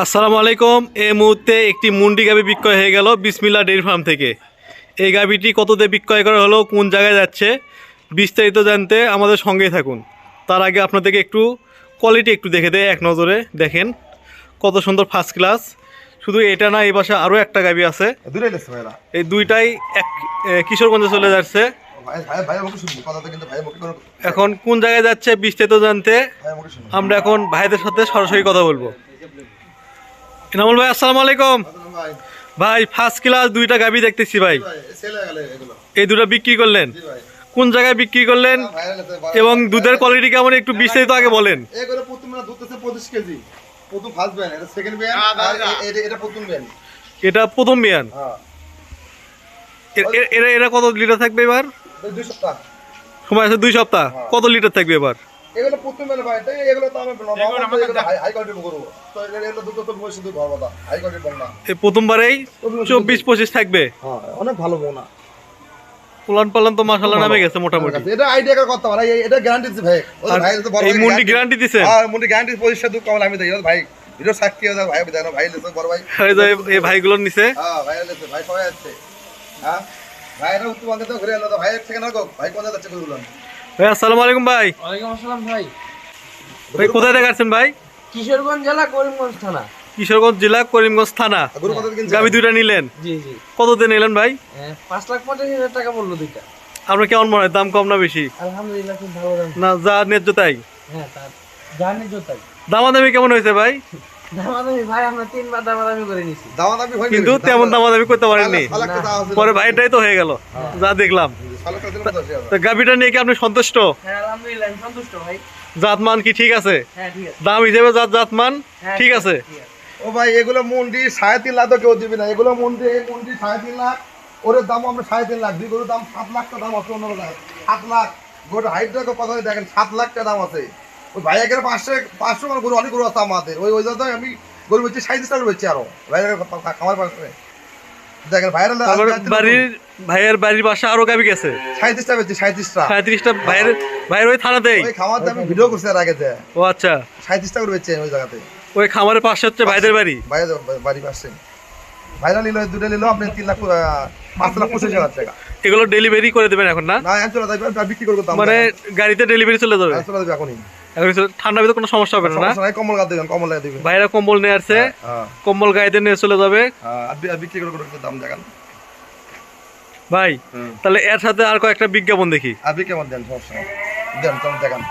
আসসালামু আলাইকুম। এই মুহূর্তে একটি মুন্ডি গাভী বিক্রয় হয়ে গেল বিসমিল্লাহ ডেইরি ফার্ম থেকে। এই গাভীটি কততে বিক্রয় করা হলো, কোন জায়গায় যাচ্ছে, বিস্তারিত জানতে আমাদের সঙ্গেই থাকুন। তার আগে আপনাদেরকে একটু কোয়ালিটি একটু দেখে দেয় এক নজরে। দেখেন কত সুন্দর, ফার্স্ট ক্লাস। শুধু এটা না, এই পাশে আরও একটা গাভী আছে। এই দুইটাই এক কিশোরগঞ্জে চলে যাচ্ছে। এখন কোন জায়গায় যাচ্ছে বিস্তারিত জানতে আমরা এখন ভাইদের সাথে সরাসরি কথা বলবো। ইনামুল ভাই, আসসালামু আলাইকুম। ভাই ফার্স্ট ক্লাস দুইটা গাভী দেখতেছি ভাই, এই দুটো বিক্রি করলেন, কোন জায়গায় বিক্রি করলেন এবং দুধের কোয়ালিটি কেমন একটু বিস্তারিত আগে বলেন। এটা প্রথম বিয়ান। এরা কত লিটার থাকবে এবার? সময় আছে 2 সপ্তাহ। কত লিটার থাকবে এবার? প্রথমবারেই 24-25 থাকবে। অনেক ভালো বোনা পুলান পালান তো মাশাআল্লাহ নামে গেছে মোটামুটি। এটা আইডিয়া কথা ভাই, এটা গ্যারান্টি দিছে ভাই। ওই ভাই তো বড় এই মুন্ডি গ্যারান্টি দিছে। হ্যাঁ, মুন্ডি গ্যারান্টি পয়সা দুধ কম আমি দেই ভাই। ভিডিও সাক্ষী দাও ভাই, জানো ভাই লেছে বড় ভাই। এই ভাইগুলো নিছে। হ্যাঁ ভাই লেছে, ভাই সবাই আছে। হ্যাঁ ভাই, এটা উত্তর বঙ্গে তো ঘুরে এলো তো ভাই, এক সেকেন্ড রাখো ভাই। কোন যাচ্ছে বলুন ভাই? আসসালামু আলাইকুম ভাই। ওয়ালাইকুম আসসালাম ভাই। ভাই কোথায় দেখাচ্ছেন ভাই? কিশোরগঞ্জ জেলা করিমগঞ্জ থানা। কিশোরগঞ্জ জেলা করিমগঞ্জ থানা। গাভী দুইটা নিলেন? জি জি। কততে নিলেন ভাই? 5,50,000 টাকা বললো দুইটা। আপনার কেমন মনে হয়, দাম কম না বেশি? আলহামদুলিল্লাহ খুব ভালো দাম। না যা ন্যায্য তাই? হ্যাঁ, তার জানের জোতাই। দামাদামি কেমন হয়েছে ভাই? দামাদামি ভাই আমরা 3 বার দামাদামি করে নিছি। দামাদামি হয়নি, কিন্তু তেমন দামাদামি করতে পারেননি। পরে ভাইটাই তো হয়ে গেল যা দেখলাম। তো গাভীটা নিয়ে কি আপনি সন্তুষ্ট? হ্যাঁ আলহামদুলিল্লাহ আমি সন্তুষ্ট ভাই। জাতমান কি ঠিক আছে? হ্যাঁ ঠিক আছে। দাম হিসেবে জাতমান ঠিক আছে? ও ভাই, এগুলো মুন্ডি 3.5 লাখ তো কেউ দিবে না। এগুলো মুন্ডি 3.5 লাখ, ওর দাম আমরা 3.5 লাখ দিই। গরুর দাম 7 লাখ টাকা দাম আছে, অন্য 7 লাখ। গরুর হাইটটাকে কথা দেখেন, 7 লাখ টাকা দাম আছে। ওই ভাই একের 500 মানে গরু, অনেক গরু আছে আমাদের। ওই জন্য আমি গরু বেচছি 37 টাকা বেচছি। আরো ভাইয়ের খামার পাশে দেখেন ভাইয়ের বাড়ির পাশে আরো গাভী গেছে। 37টা বেচছি, 37টা ভাইয়ের ওই থানাতেই। ওই খামারতে আমি ভিডিও করছি আর আগে যে। ও আচ্ছা, 37 টাকা করে বেচছি ওই জায়গাতে। ওই খামারের পাশে হচ্ছে ভাইদের বাড়ি। ভাইয়ের বাড়ি পাশে ভাইরা নিল, দুটো নিল আপনি 5,25,000 টাকা। এগুলো ডেলিভারি করে দেবেন এখন? না না, এখন চলে যাবে, বিক্রি করবো মানে গাড়িতে ডেলিভারি চলে যাবে? চলে যাবে এখনই। এখন ঠান্ডার ভিতরে কোনো সমস্যা হবে না? কম্বল গায়ে দেবেন, কম্বল গায়ে দেবেন। ভাইরা কম্বল নিয়ে আসছে, কম্বল গাইতে নিয়ে চলে যাবে। বিক্রি করে দাম দেখান ভাই। তাহলে এর সাথে আর কয়েকটা বিজ্ঞাপন দেখি। আপনি কেমন দেন, সমস্যা দেন, দেখান।